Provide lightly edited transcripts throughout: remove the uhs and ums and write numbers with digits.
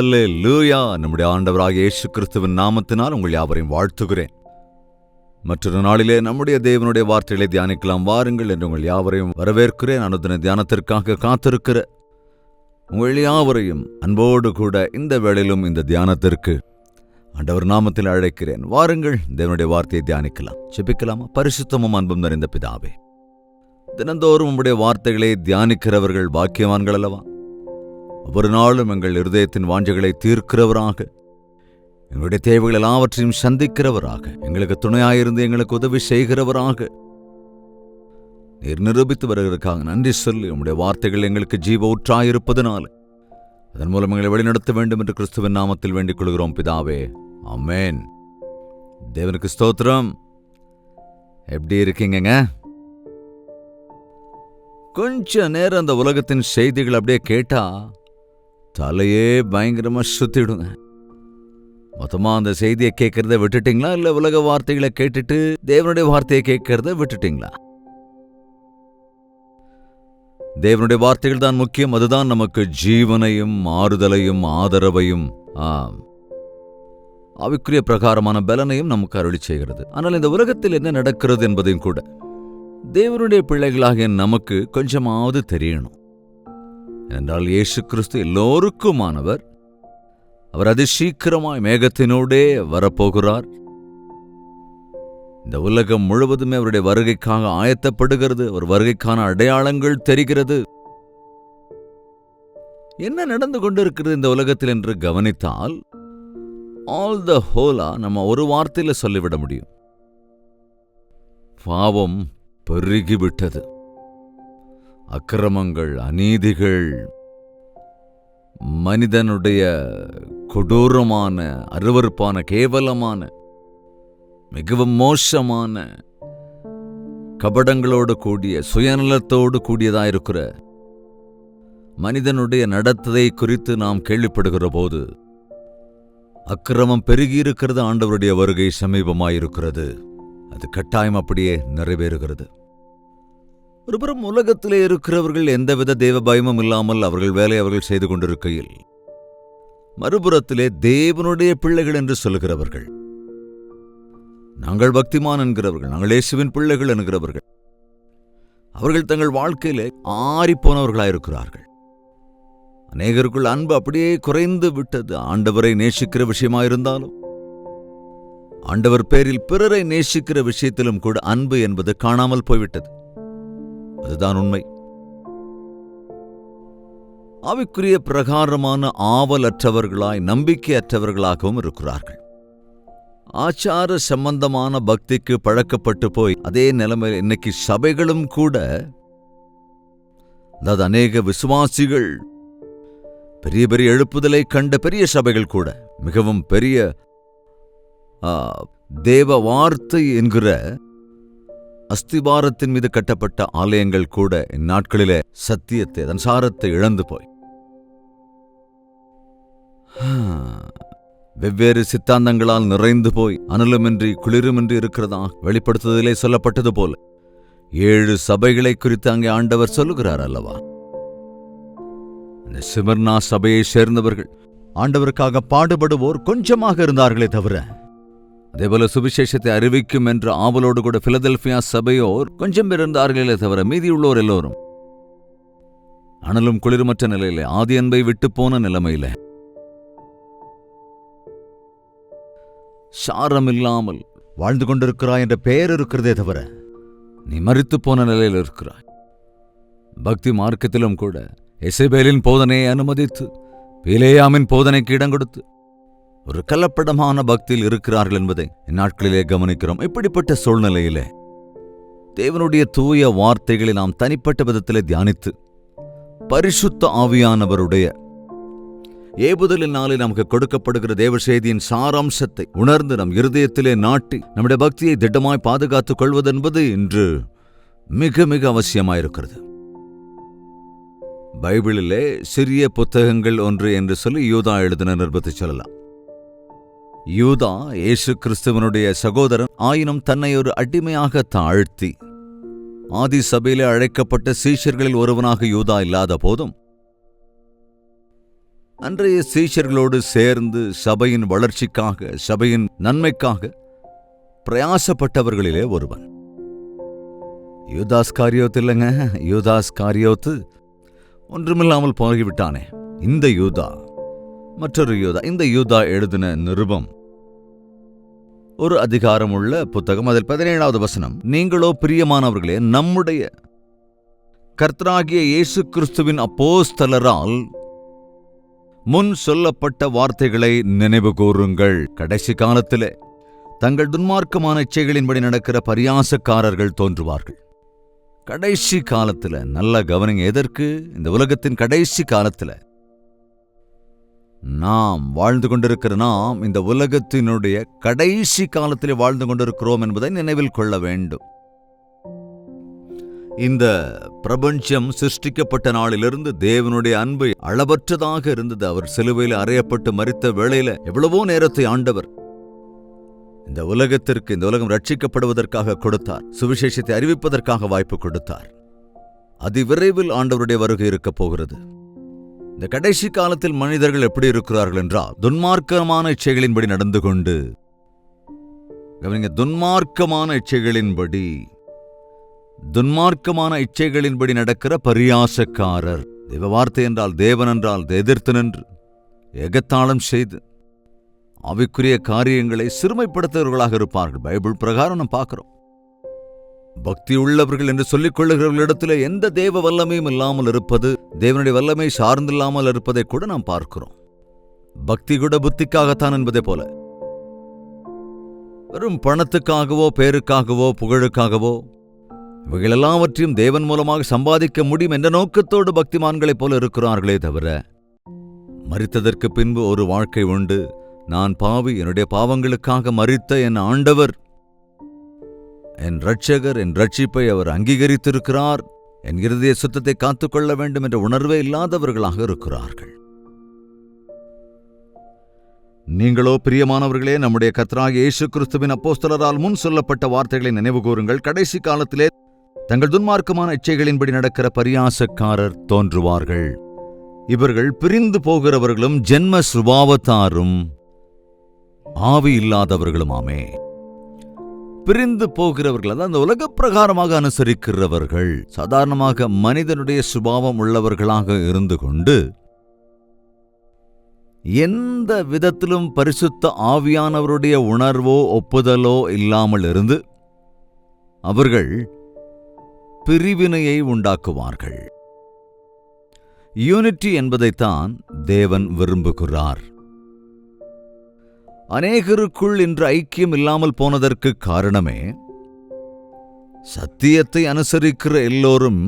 ஹல்லேலூயா. நம்முடைய ஆண்டவராகிய இயேசு கிறிஸ்துவின் நாமத்தினால் உங்கள் யாவரையும் வாழ்த்துகிறேன். மற்றொரு நாளிலே நம்முடைய தேவனுடைய வார்த்தைகளை தியானிக்கலாம் வாருங்கள் என்று உங்கள் யாவரையும் வரவேற்கிறேன். அனுதின தியானத்திற்காக காத்திருக்கிற உங்கள் யாவரையும் அன்போடு கூட இந்த வேளையிலும் இந்த தியானத்திற்கு ஆண்டவர் நாமத்தில் அழைக்கிறேன். வாருங்கள், தேவனுடைய வார்த்தையை தியானிக்கலாம். ஜெபிக்கலாமா? பரிசுத்தமும் அன்பும் நிறைந்த பிதாவே, தினந்தோறும் உம்முடைய வார்த்தைகளை தியானிக்கிறவர்கள் பாக்கியவான்கள் அல்லவா? ஒவ்வொரு நாளும் எங்கள் இருதயத்தின் வாஞ்சைகளை தீர்க்கிறவராக, எங்களுடைய தேவைகள் எல்லாவற்றையும் சந்திக்கிறவராக, எங்களுக்கு துணையாயிருந்து எங்களுக்கு உதவி செய்கிறவராக நீர் நிரூபித்து வருகிறதுக்காக நன்றி சொல்லி, உம்முடைய வார்த்தைகள் எங்களுக்கு ஜீவ ஊற்றாயிருப்பதனால அதன் மூலம் எங்களை வழிநடத்த வேண்டும் என்று கிறிஸ்துவின் நாமத்தில் வேண்டிக் கொள்கிறோம் பிதாவே, ஆமென். தேவனுக்கு ஸ்தோத்திரம். எப்படி இருக்கீங்க? கொஞ்ச நேரம் அந்த உலகத்தின் செய்திகள் அப்படியே கேட்டா தலையே பயங்கரமா சுத்திடுங்க. மொத்தமா அந்த செய்தியை கேட்கறத விட்டுட்டீங்களா, இல்ல உலக வார்த்தைகளை கேட்டுட்டு தேவனுடைய வார்த்தையை கேட்கறத விட்டுட்டீங்களா? தேவனுடைய வார்த்தைகள் தான் முக்கியம். அதுதான் நமக்கு ஜீவனையும் ஆறுதலையும் ஆதரவையும் ஆவிக்குரிய பிரகாரமான பலனையும் நமக்கு அருளி செய்கிறது. ஆனால் இந்த உலகத்தில் என்ன நடக்கிறது என்பதையும் கூட தேவனுடைய பிள்ளைகளாகிய நமக்கு கொஞ்சமாவது தெரியணும். என்றால் இயேசு கிறிஸ்து எல்லோருக்குமானவர். அவர் அதிசீக்கிரமாய் மேகத்தினோடே வரப்போகிறார். இந்த உலகம் முழுவதுமே அவருடைய வருகைக்காக ஆயத்தப்படுகிறது. அவர் வருகைக்கான அடையாளங்கள் தெரிகிறது. என்ன நடந்து கொண்டிருக்கிறது இந்த உலகத்தில் என்று கவனித்தால் ஆல் த ஹோலா நம்ம ஒரு வார்த்தையில சொல்லிவிட முடியும். பாவம் பெருகிவிட்டது. அக்கிரமங்கள், அநீதிகள், மனிதனுடைய கொடூரமான, அருவருப்பான, கேவலமான, மிகவும் மோசமான, கபடங்களோடு கூடிய, சுயநலத்தோடு கூடியதாயிருக்கிற மனிதனுடைய நடத்தையை குறித்து நாம் கேள்விப்படுகிற போது அக்கிரமம் பெருகியிருக்கிறது. ஆண்டவருடைய வருகை சமீபமாயிருக்கிறது. அது கட்டாயம் அப்படியே நிறைவேறுகிறது. ஒருபுறம் உலகத்திலே இருக்கிறவர்கள் எந்தவித தேவ பயமும் இல்லாமல் அவர்கள் வேலை அவர்கள் செய்து கொண்டிருக்கையில், மறுபுறத்திலே தேவனுடைய பிள்ளைகள் என்று சொல்லுகிறவர்கள், நாங்கள் பக்திமான் என்கிறவர்கள், நாங்கள் இயேசுவின் பிள்ளைகள் என்கிறவர்கள், அவர்கள் தங்கள் வாழ்க்கையிலே ஆறிப்போனவர்களாயிருக்கிறார்கள். அநேகருக்குள் அன்பு அப்படியே குறைந்து விட்டது. ஆண்டவரை நேசிக்கிற விஷயமாயிருந்தாலும், ஆண்டவர் பேரில் பிறரை நேசிக்கிற விஷயத்திலும் கூட அன்பு என்பது காணாமல் போய்விட்டது. அதுதான் உண்மை. ஆவிக்குரிய பிரகாரமான ஆவலற்றவர்களாய், நம்பிக்கையற்றவர்களாகவும் இருக்கிறார்கள். ஆச்சார சம்பந்தமான பக்திக்கு பழக்கப்பட்டு போய் அதே நிலைமையில் இன்னைக்கு சபைகளும் கூட, அதாவது அநேக விசுவாசிகள், பெரிய பெரிய எழுப்புதலை கண்ட பெரிய சபைகள் கூட, மிகவும் பெரிய தேவ வார்த்தை என்கிற அஸ்திபாரத்தின் மீது கட்டப்பட்ட ஆலயங்கள் கூட இந்நாட்களிலே சத்தியத்தை, அதன் சாரத்தை இழந்து போய் வெவ்வேறு சித்தாந்தங்களால் நிறைந்து போய் அனலுமின்றி குளிருமின்றி இருக்கிறதா வெளிப்படுத்துவதிலே சொல்லப்பட்டது போல 7 சபைகளை குறித்து அங்கே ஆண்டவர் சொல்லுகிறார் அல்லவா? அந்த சிமர்னா சபையை சேர்ந்தவர்கள், ஆண்டவருக்காக பாடுபடுவோர் கொஞ்சமாக இருந்தார்களே தவிர, அதேபோல சுவிசேஷத்தை அறிவிக்கும் என்ற ஆவலோடு கூட பிலதெல்பியா சபையோர் கொஞ்சம் பேர் இருந்தார்களே தவிர மீதியுள்ளோர் எல்லோரும் அனலும் குளிர்மற்ற நிலையில, ஆதி அன்பை விட்டு போன நிலைமையில, சாரம் இல்லாமல் வாழ்ந்து கொண்டிருக்கிறாய் என்ற பெயர் இருக்கிறதே தவிர நீ மரித்து போன நிலையில் இருக்கிறாய். பக்தி மார்க்கத்திலும் கூட எசபேலின் போதனையை அனுமதித்து பிலேயாமின் போதனைக்கு இடம் கொடுத்து ஒரு கலப்படமான பக்தியில் இருக்கிறார்கள் என்பதை இந்நாட்களிலே கவனிக்கிறோம். இப்படிப்பட்ட சூழ்நிலையிலே தேவனுடைய தூய வார்த்தைகளை நாம் தனிப்பட்ட விதத்திலே தியானித்து பரிசுத்த ஆவியானவருடைய ஏவுதலினாலே நமக்கு கொடுக்கப்படுகிற தேவ செய்தியின் சாராம்சத்தை உணர்ந்து நம் இருதயத்திலே நாட்டி நம்முடைய பக்தியை திட்டமாய் பாதுகாத்துக் கொள்வதென்பது இன்று மிக மிக அவசியமாயிருக்கிறது. பைபிளிலே சிறிய புத்தகங்கள் ஒன்று என்று சொல்லி யூதா எழுதின நிருபத்தை சொல்லலாம். யூதா இயேசு கிறிஸ்துவனுடைய சகோதரன் ஆயினும் தன்னை ஒரு அடிமையாக தாழ்த்தி ஆதி சபையிலே அழைக்கப்பட்ட சீஷர்களில் ஒருவனாக யூதா இல்லாத போதும் அன்றைய சீஷர்களோடு சேர்ந்து சபையின் வளர்ச்சிக்காக, சபையின் நன்மைக்காக பிரயாசப்பட்டவர்களிலே ஒருவன். யூதாஸ் காரியோத்து இல்லைங்க, யூதாஸ் காரியோத்து ஒன்றுமில்லாமல் போகிவிட்டானே. இந்த யூதா மற்றொரு யூதா. இந்த யூதா எழுதின நிருபம் ஒரு அதிகாரமுள்ள புத்தகம். அதில் 17வது வசனம், நீங்களோ பிரியமானவர்களே, நம்முடைய கர்த்தராகிய இயேசு கிறிஸ்துவின் அப்போஸ்தலரால் முன் சொல்லப்பட்ட வார்த்தைகளை நினைவு கூறுங்கள். கடைசி காலத்திலே தங்கள் துன்மார்க்கமான இச்சைகளின்படி நடக்கிற பரியாசக்காரர்கள் தோன்றுவார்கள். கடைசி காலத்துல நல்ல கவனிங்க. எதற்கு? இந்த உலகத்தின் கடைசி காலத்துல நாம் வாழ்ந்து கொண்டிருக்கிற நாம் இந்த உலகத்தினுடைய கடைசி காலத்திலே வாழ்ந்து கொண்டிருக்கிறோம் என்பதை நினைவில் கொள்ள வேண்டும். இந்த பிரபஞ்சம் சிருஷ்டிக்கப்பட்ட நாளிலிருந்து தேவனுடைய அன்பு அளவற்றதாக இருந்தது. அவர் சிலுவையில் அறையப்பட்டு மரித்த வேளையில எவ்வளவோ நேரத்தை ஆண்டவர் இந்த உலகத்திற்கு, இந்த உலகம் ரட்சிக்கப்படுவதற்காக கொடுத்தார். சுவிசேஷத்தை அறிவிப்பதற்காக வாய்ப்பு கொடுத்தார். அதிவிரைவில் ஆண்டவருடைய வருகை இருக்கப் போகிறது. இந்த கடைசி காலத்தில் மனிதர்கள் எப்படி இருக்கிறார்கள் என்றால், துன்மார்க்கமான இச்சைகளின்படி நடந்து கொண்டு, துன்மார்க்கமான இச்சைகளின்படி நடக்கிற பரியாசக்காரர். தெய்வ வார்த்தை என்றால், தேவன் என்றால் எதிர்த்து நின்று எகத்தாளம் செய்து ஆவிக்குரிய காரியங்களை சிறுமைப்படுத்துவர்களாக இருப்பார்கள். பைபிள் பிரகாரம் நாம் பார்க்கிறோம். பக்தி உள்ளவர்கள் என்று சொல்லிக் கொள்ளுகிறவர்களிடத்தில் எந்த தேவ வல்லமையும் இல்லாமல் இருப்பது, தேவனுடைய வல்லமை சார்ந்தில்லாமல் இருப்பதை கூட நாம் பார்க்கிறோம். பக்தி கூட புத்திக்காகத்தான் என்பதை போல, வெறும் பணத்துக்காகவோ பேருக்காகவோ புகழுக்காகவோ இவைகள் எல்லாவற்றையும் தேவன் மூலமாக சம்பாதிக்க முடியும் என்ற நோக்கத்தோடு பக்திமான்களைப் போல இருக்கிறார்களே தவிர, மரித்ததற்கு பின்பு ஒரு வாழ்க்கை உண்டு, நான் பாவி, என்னுடைய பாவங்களுக்காக மரித்த என் ஆண்டவர், என் இரட்சகர், என் ரட்சிப்பை அவர் அங்கீகரித்திருக்கிறார், என் இருதய சுத்தத்தை காத்துக்கொள்ள வேண்டும் என்ற உணர்வே இல்லாதவர்களாக இருக்கிறார்கள். நீங்களோ பிரியமானவர்களே, நம்முடைய கர்த்தராகிய இயேசு கிறிஸ்துவின் அப்போஸ்தலரால் முன் சொல்லப்பட்ட வார்த்தைகளை நினைவு கூறுங்கள். கடைசி காலத்திலே தங்கள் துன்மார்க்கமான இச்சைகளின்படி நடக்கிற பரியாசக்காரர் தோன்றுவார்கள். இவர்கள் பிரிந்து போகிறவர்களும் ஜென்ம சுபாவத்தாரும் ஆவி இல்லாதவர்களுமாமே. பிரிந்து போகிறவர்கள், அதாவது அந்த உலக பிரகாரமாக அனுசரிக்கிறவர்கள், சாதாரணமாக மனிதனுடைய சுபாவம் உள்ளவர்களாக இருந்து கொண்டு எந்த விதத்திலும் பரிசுத்த ஆவியானவருடைய உணர்வோ ஒப்புதலோ இல்லாமல் இருந்து அவர்கள் பிரிவினையை உண்டாக்குவார்கள். யூனிட்டி என்பதைத்தான் தேவன் விரும்புகிறார். அநேகருக்குள் இன்று ஐக்கியம் இல்லாமல் போனதற்கு காரணமே, சத்தியத்தை அனுசரிக்கிற எல்லோரும்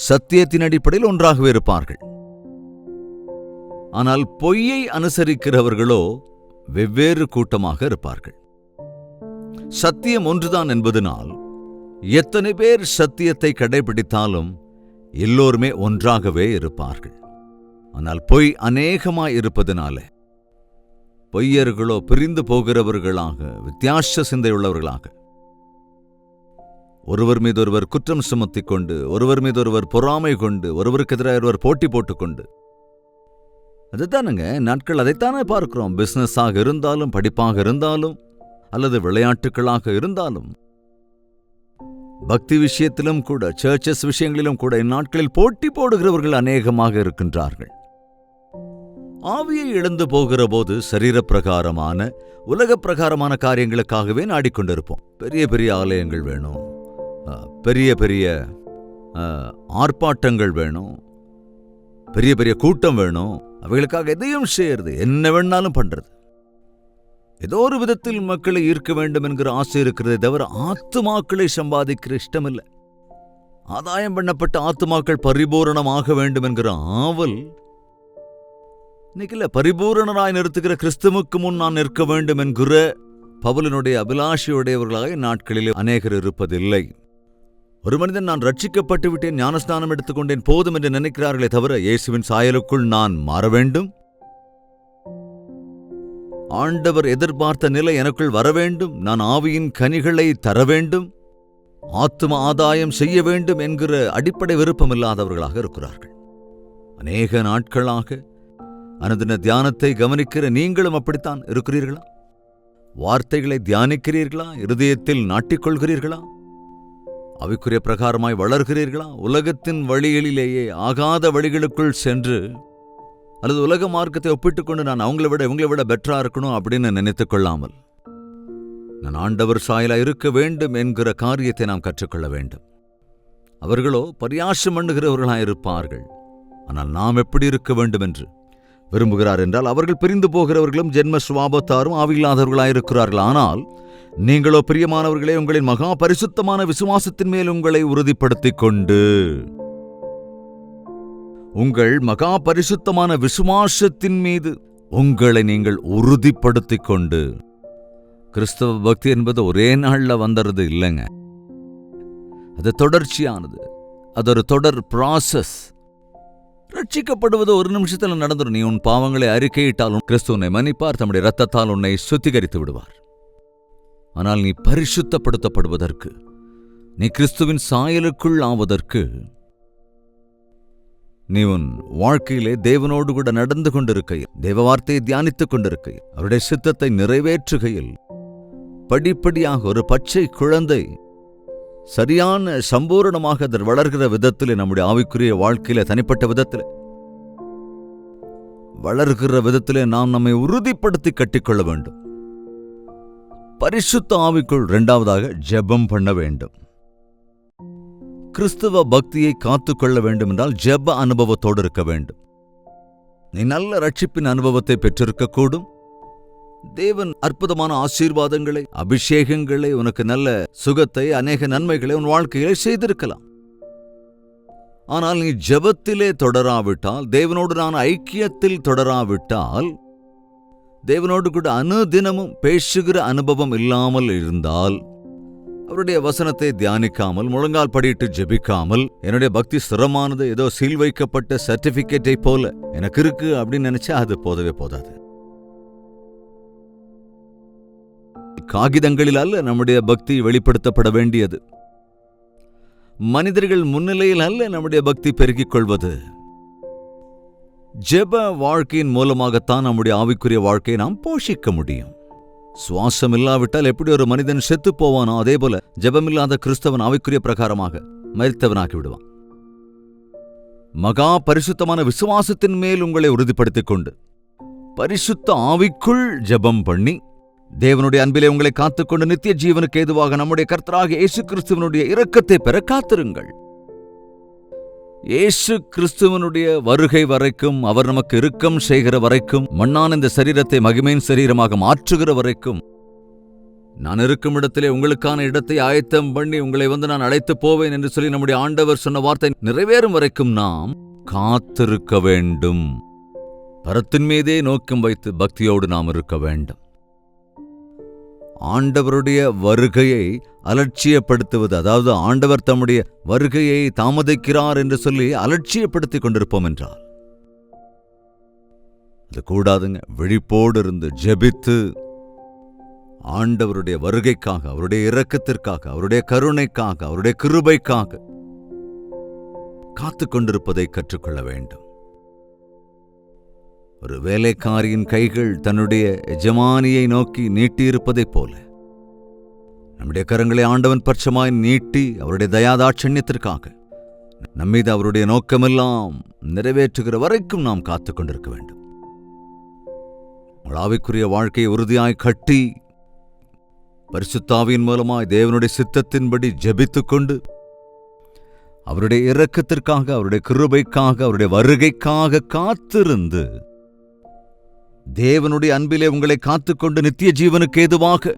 சத்தியத்தின் அடிப்படையில் ஒன்றாகவே இருப்பார்கள். ஆனால் பொய்யை அனுசரிக்கிறவர்களோ வெவ்வேறு கூட்டமாக இருப்பார்கள். சத்தியம் ஒன்றுதான் என்பதனால் எத்தனை பேர் சத்தியத்தை கடைபிடித்தாலும் எல்லோருமே ஒன்றாகவே இருப்பார்கள். ஆனால் பொய் அநேகமாய் இருப்பதனால பொய்யர்களோ பிரிந்து போகிறவர்களாக, வித்தியாச சிந்தையுள்ளவர்களாக, ஒருவர் மீது ஒருவர் குற்றம் சுமத்திக் கொண்டு, ஒருவர் மீது ஒருவர் பொறாமை கொண்டு, ஒருவருக்கு எதிராக ஒருவர் போட்டி போட்டுக்கொண்டு, அதுதானுங்க நாட்கள். அதைத்தானே பார்க்கிறோம். பிசினஸாக இருந்தாலும், படிப்பாக இருந்தாலும், அல்லது விளையாட்டுகளாக இருந்தாலும், பக்தி விஷயத்திலும் கூட, சர்ச்சஸ் விஷயங்களிலும் கூட இந்நாட்களில் போட்டி போடுகிறவர்கள் அநேகமாக இருக்கின்றார்கள். ஆவியை இழந்து போகிற போது சரீர பிரகாரமான, உலக பிரகாரமான காரியங்களுக்காகவே நாடிக்கொண்டிருப்போம். பெரிய பெரிய ஆலயங்கள் வேணும், பெரிய பெரிய ஆர்ப்பாட்டங்கள் வேணும், பெரிய பெரிய கூட்டம் வேணும். அவைகளுக்காக எதையும் செய்யறது, என்ன வேணாலும் பண்றது. ஏதோ ஒரு விதத்தில் மக்களை ஈர்க்க வேண்டும் என்கிற ஆசை இருக்கிறதே தவிர ஆத்துமாக்களை சம்பாதிக்கிற இஷ்டம் இல்லை. ஆதாயம் பண்ணப்பட்ட ஆத்துமாக்கள் பரிபூரணமாக வேண்டும் என்கிற ஆவல் இன்னைக்கு இல்ல. பரிபூரணராய் நிறுத்துகிற கிறிஸ்துவுக்கு முன் நான் நிற்க வேண்டும் என்கிற பவுலினுடைய அபிலாஷையுடையவர்களாக நாட்களில் அநேகர் இருப்பதில்லை. ஒரு மனிதன் நான் ரட்சிக்கப்பட்டு விட்டேன், ஞானஸ்நானம் எடுத்துக்கொண்டேன், போதும் என்று நினைக்கிறார்களே தவிர இயேசுவின் சாயலுக்குள் நான் மாற வேண்டும், ஆண்டவர் எதிர்பார்த்த நிலை எனக்குள் வர வேண்டும், நான் ஆவியின் கனிகளை தர வேண்டும், ஆத்தும ஆதாயம் செய்ய வேண்டும் என்கிற அடிப்படை விருப்பமில்லாதவர்களாக இருக்கிறார்கள். அநேக நாட்களாக அனுதின தியானத்தை கவனிக்கிற நீங்களும் அப்படித்தான் இருக்கிறீர்களா? வார்த்தைகளை தியானிக்கிறீர்களா? இருதயத்தில் நாட்டிக்கொள்கிறீர்களா? அவைக்குரிய பிரகாரமாய் வளர்கிறீர்களா? உலகத்தின் வழிகளிலேயே ஆகாத வழிகளுக்குள் சென்று அல்லது உலக மார்க்கத்தை ஒப்பிட்டுக் கொண்டு நான் இவங்களை விட பெட்டரா இருக்கணும் அப்படின்னு நினைத்துக் கொள்ளாமல் நான் ஆண்டவர் சாயலா இருக்க வேண்டும் என்கிற காரியத்தை நாம் கற்றுக்கொள்ள வேண்டும். அவர்களோ பரியாசம் பண்ணுகிறவர்களாயிருப்பார்கள். ஆனால் நாம் எப்படி இருக்க வேண்டும் என்று விரும்புகிறார் என்றால், அவர்கள் பிரிந்து போகிறவர்களும் ஜென்ம சுவாபத்தாரும் ஆவியில்லாதவர்களாயிருக்கிறார்கள். ஆனால் நீங்களோ பிரியமானவர்களே, உங்களின் மகா பரிசுத்தமான விசுவாசத்தின் மேல் உங்களை உறுதிப்படுத்திக் கொண்டு, உங்கள் மகா பரிசுத்தமான விசுவாசத்தின் மீது உங்களை நீங்கள் உறுதிப்படுத்திக் கொண்டு. கிறிஸ்தவ பக்தி என்பது ஒரே நாள்ல வந்துறது இல்லைங்க. அது தொடர்ச்சியானது. அது ஒரு தொடர் ப்ராசஸ். ரட்சிக்கப்படுவது ஒரு நிமிஷத்தில் நடந்துடும். நீ உன் பாவங்களை அறிக்கையிட்டாலும் கிறிஸ்து உன்னை மன்னிப்பார், தம்முடைய இரத்தத்தால் உன்னை சுத்திகரித்து விடுவார். ஆனால் நீ பரிசுத்தப்படுத்தப்படுவதற்கு, நீ கிறிஸ்துவின் சாயலுக்குள் ஆவதற்கு, நீ உன் வாழ்க்கையிலே தேவனோடு கூட நடந்து கொண்டிருக்கையில், தேவ வார்த்தையை தியானித்துக் கொண்டிருக்கையில், அவருடைய சித்தத்தை நிறைவேற்றுகையில், படிப்படியாக ஒரு பச்சை குழந்தை சரியான சம்பூரணமாக அதர் வளர்கிற விதத்தில், நம்முடைய ஆவிக்குரிய வாழ்க்கையில தனிப்பட்ட விதத்தில் வளர்கிற விதத்திலே நாம் நம்மை உறுதிப்படுத்தி கட்டிக்கொள்ள வேண்டும். பரிசுத்த ஆவிக்குள் இரண்டாவதாக ஜெபம் பண்ண வேண்டும். கிறிஸ்தவ பக்தியை காத்துக்கொள்ள வேண்டும் என்றால் ஜெப அனுபவத்தோடு இருக்க வேண்டும். நீ நல்ல ரட்சிப்பின் அனுபவத்தை பெற்றிருக்கக்கூடும். தேவன் அற்புதமான ஆசீர்வாதங்களை, அபிஷேகங்களை, உனக்கு நல்ல சுகத்தை, அநேக நன்மைகளை உன் வாழ்க்கையிலே செய்திருக்கலாம். ஆனால் நீ ஜெபத்திலே தொடராவிட்டால், தேவனோடு நான் ஐக்கியத்தில் தொடராவிட்டால், தேவனோடு கூட அனுதினமும் பேசுகிற அனுபவம் இல்லாமல் இருந்தால், அவருடைய வசனத்தை தியானிக்காமல், முழங்கால் படியிட்டு ஜெபிக்காமல், என்னுடைய பக்தி ஸ்திரமானது, ஏதோ சீல் வைக்கப்பட்ட சர்டிபிகேட்டை போல எனக்கு இருக்கு அப்படின்னு நினைச்சா அது போதவே போதாது. காகிதங்களில் அல்ல நம்முடைய பக்தி வெளிப்படுத்தப்பட வேண்டியது. மனிதர்கள் முன்னிலையில் அல்ல நம்முடைய பக்தி பெருகிக் கொள்வது. ஜெப வாழ்க்கையின் மூலமாகத்தான் நம்முடைய ஆவிக்குரிய வாழ்க்கையை நாம் போஷிக்க முடியும். சுவாசம் இல்லாவிட்டால் எப்படி ஒரு மனிதன் செத்து போவானோ, அதே போல ஜெபமில்லாத கிறிஸ்தவன் ஆவிக்குரிய பிரகாரமாக மரித்தவனாக்கி விடுவான். மகா பரிசுத்தமான விசுவாசத்தின் மேல் உங்களை உறுதிப்படுத்திக் கொண்டு, பரிசுத்த ஆவிக்குள் ஜெபம் பண்ணி, தேவனுடைய அன்பிலே உங்களை காத்துக்கொண்டு நித்திய ஜீவனுக்கு ஏதுவாக நம்முடைய கர்த்தராகிய இயேசு கிறிஸ்துவனுடைய இரக்கத்தை பெற காத்திருங்கள். இயேசு கிறிஸ்துவனுடைய வருகை வரைக்கும், அவர் நமக்கு இரக்கம் செய்கிற வரைக்கும், மண்ணான இந்த சரீரத்தை மகிமையின் சரீரமாக மாற்றுகிற வரைக்கும், நான் இருக்கும் இடத்திலே உங்களுக்கான இடத்தை ஆயத்தம் பண்ணி உங்களை நான் அழைத்து போவேன் என்று சொல்லி நம்முடைய ஆண்டவர் சொன்ன வார்த்தை நிறைவேறும் வரைக்கும் நாம் காத்திருக்க வேண்டும். பரத்தின் மீதே நோக்கம் வைத்து பக்தியோடு நாம் இருக்க வேண்டும். ஆண்டவருடைய வருகையை அலட்சியப்படுத்துவது, அதாவது ஆண்டவர் தம்முடைய வருகையை தாமதிக்கிறார் என்று சொல்லி அலட்சியப்படுத்திக் கொண்டிருப்போம் என்றால் அது கூடாதுங்க. விழிப்போடு இருந்து ஜெபித்து ஆண்டவருடைய வருகைக்காக, அவருடைய இரக்கத்திற்காக, அவருடைய கருணைக்காக, அவருடைய கிருபைக்காக காத்துக் கொண்டிருப்பதை கற்றுக்கொள்ள வேண்டும். ஒரு வேலைக்காரியின் கைகள் தன்னுடைய எஜமானியை நோக்கி நீட்டியிருப்பதைப் போல நம்முடைய கரங்களை ஆண்டவன் பட்சமாய் நீட்டி அவருடைய தயாதாட்சண்யத்திற்காக நம்மீது அவருடைய நோக்கமெல்லாம் நிறைவேற்றுகிற வரைக்கும் நாம் காத்துக் கொண்டிருக்க வேண்டும். ஆவிக்குரிய வாழ்க்கையை உறுதியாய் கட்டி பரிசுத்தாவியின் மூலமாய் தேவனுடைய சித்தத்தின்படி ஜெபித்துக் கொண்டு அவருடைய இரக்கத்திற்காக, அவருடைய கிருபைக்காக, அவருடைய வருகைக்காக காத்திருந்து தேவனுடைய அன்பிலே உங்களை காத்துக்கொண்டு நித்திய ஜீவனுக்கு ஏதுவாக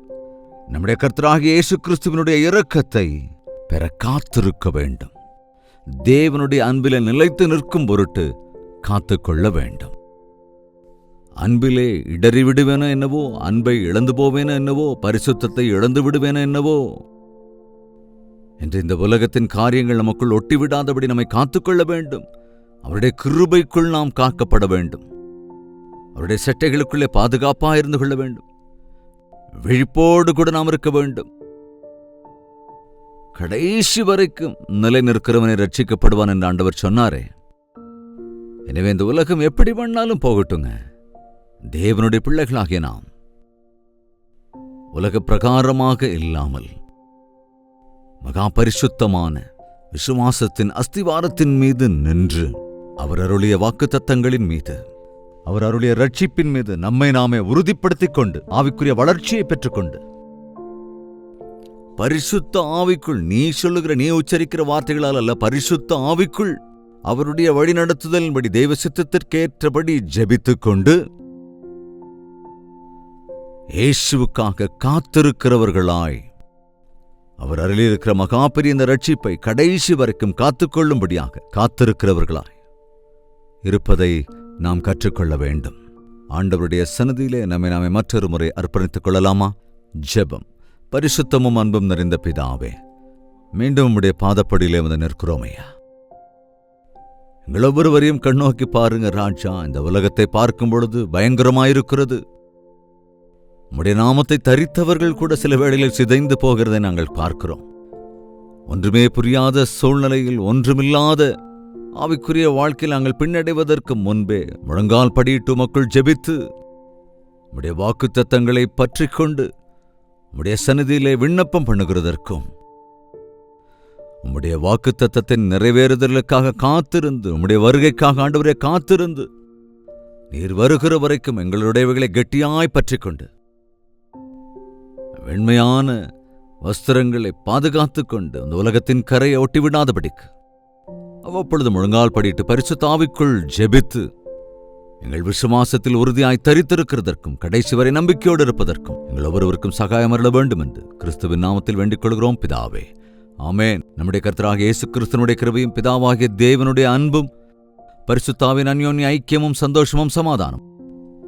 நம்முடைய கர்த்தராகிய இயேசு கிறிஸ்துவினுடைய இரக்கத்தை பெற காத்திருக்க வேண்டும். தேவனுடைய அன்பிலே நிலைத்து நிற்கும் பொருட்டு காத்துக்கொள்ள வேண்டும். அன்பிலே இடறி விடுவேனோ என்னவோ, அன்பை இழந்து போவேனோ என்னவோ, பரிசுத்தத்தை இழந்து விடுவேனோ என்னவோ என்று இந்த உலகத்தின் காரியங்கள் நமக்குள் ஒட்டிவிடாதபடி நம்மை காத்துக்கொள்ள வேண்டும். அவருடைய கிருபைக்குள் நாம் காக்கப்பட வேண்டும். அவருடைய சட்டைகளுக்குள்ளே பாதுகாப்பாக இருந்து கொள்ள வேண்டும். விழிப்போடு கூட நாம் இருக்க வேண்டும். கடைசி வரைக்கும் நிலை நிற்கிறவனை ரட்சிக்கப்படுவான் என்று ஆண்டவர் சொன்னாரே, எனவே இந்த உலகம் எப்படி வேணாலும் போகட்டுங்க, தேவனுடைய பிள்ளைகளாகிய நாம் உலக பிரகாரமாக இல்லாமல் மகா பரிசுத்தமான விசுவாசத்தின் அஸ்திவாரத்தின் மீது நின்று அவர் அருளிய வாக்குத்தத்தங்களின் மீது, அவர் அருளிய ரட்சிப்பின் மீது நம்மை நாமே உறுதிப்படுத்திக் கொண்டு ஆவிக்குரிய வளர்ச்சியை பெற்றுக்கொண்டு, பரிசுத்த ஆவிக்குள், நீ சொல்லுகிற, நீ உச்சரிக்கிற வார்த்தைகளால் அல்ல, பரிசுத்த ஆவிக்குள் அவருடைய வழிநடத்துதலின்படி தெய்வ சித்தத்திற்கேற்றபடி ஜெபித்துக் கொண்டு இயேசுவுக்காக காத்திருக்கிறவர்களாய், அவர் அருளியிருக்கிற மகா பெரிய இந்த ரட்சிப்பை கடைசி வரைக்கும் காத்துக்கொள்ளும்படியாக காத்திருக்கிறவர்களாய் இருப்பதை நாம் கற்றுக்கொள்ள வேண்டும். ஆண்டவருடைய சன்னதியிலே நம்மை நாமே மற்றொரு முறை அர்ப்பணித்துக் கொள்ளலாமா? ஜெபம். பரிசுத்தமும் அன்பும் நிறைந்த பிதாவே, மீண்டும் உம்முடைய பாதப்படியிலே வந்து நிற்கிறோம் ஐயா. எங்கள் ஒவ்வொருவரையும் கண்ணோக்கி பாருங்க ராஜா. இந்த உலகத்தை பார்க்கும் பொழுது பயங்கரமாயிருக்கிறது. உம்முடைய நாமத்தை தரித்தவர்கள் கூட சில வேளைகளில் சிதைந்து போகிறதை நாங்கள் பார்க்கிறோம். ஒன்றுமே புரியாத சூழ்நிலையில், ஒன்றுமில்லாத ஆவிக்குரிய வாழ்க்கையில் நாங்கள் பின்னடைவதற்கு முன்பே முழங்கால் படியிட்டு உமக்குள் ஜெபித்து உம்முடைய வாக்குத்தத்தங்களை பற்றிக் கொண்டு உம்முடைய சந்நிதியிலே விண்ணப்பம் பண்ணுகிறதற்கும், உம்முடைய வாக்குத்தத்தத்தின் நிறைவேறுதலுக்காக காத்திருந்து, உம்முடைய வருகைக்காக ஆண்டவரே காத்திருந்து, நீர் வருகிற வரைக்கும் எங்களுடையவைகளை கெட்டியாய் பற்றிக் கொண்டு வெண்மையான வஸ்திரங்களை பாதுகாத்துக் கொண்டு அந்த உலகத்தின் கரையை ஒட்டிவிடாதபடிக்கு அவ்வப்பொழுது முழங்கால் படிட்டு பரிசுத்த ஆவிக்குள் ஜெபித்து எங்கள் விசுவாசத்தில் உறுதியாய் தரித்திருக்கிறதற்கும் கடைசி வரை நம்பிக்கையோடு இருப்பதற்கும் எங்கள் ஒவ்வொருவருக்கும் சகாயம் அருள வேண்டும் என்று கிறிஸ்துவின் நாமத்தில் வேண்டிக் கொள்கிறோம் பிதாவே, ஆமேன். நம்முடைய கர்த்தராகிய இயேசு கிறிஸ்துவினுடைய கிருபையும் பிதாவாகிய தேவனுடைய அன்பும் பரிசுத்தாவின் அன்யோன்ய ஐக்கியமும் சந்தோஷமும் சமாதானம்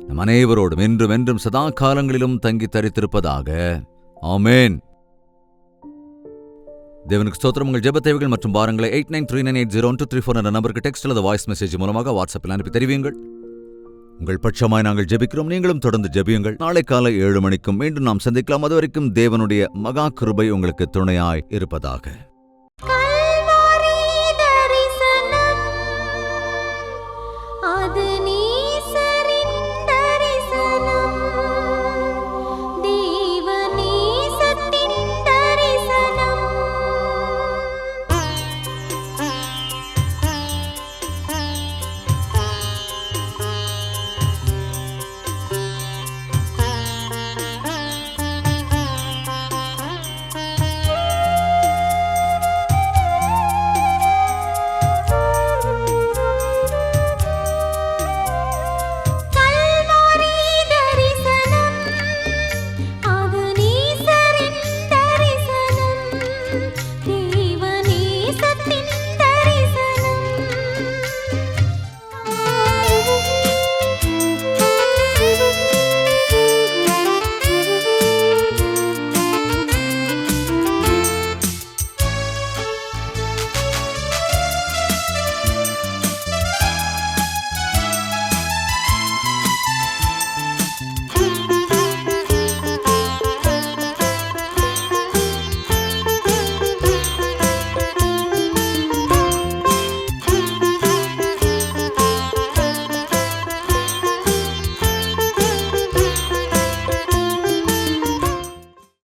நம் அனைவரோடும் என்றும் என்றும் சதா காலங்களிலும் தங்கி தரித்திருப்பதாக. ஆமேன். தேவனுக்கு ஸ்தோத்திரம். உங்கள் ஜெப தேவைகள் மற்றும் பாரங்களை 8939801234 என்ற நம்பருக்கு டெக்ஸ்ட் அல்லது வாய்ஸ் மெசேஜ் மூலமாக வாட்ஸ்அப்பில் அனுப்பி தெரிவியுங்கள். உங்கள் பட்சமாய் நாங்கள் ஜெபிக்கிறோம். நீங்களும் தொடர்ந்து ஜெபியுங்கள். நாளை காலை 7 மணிக்கும் மீண்டும் நாம் சந்திக்கலாம். அதுவரைக்கும் தேவனுடைய மகா கிருபை உங்களுக்கு துணையாய் இருப்பதாக.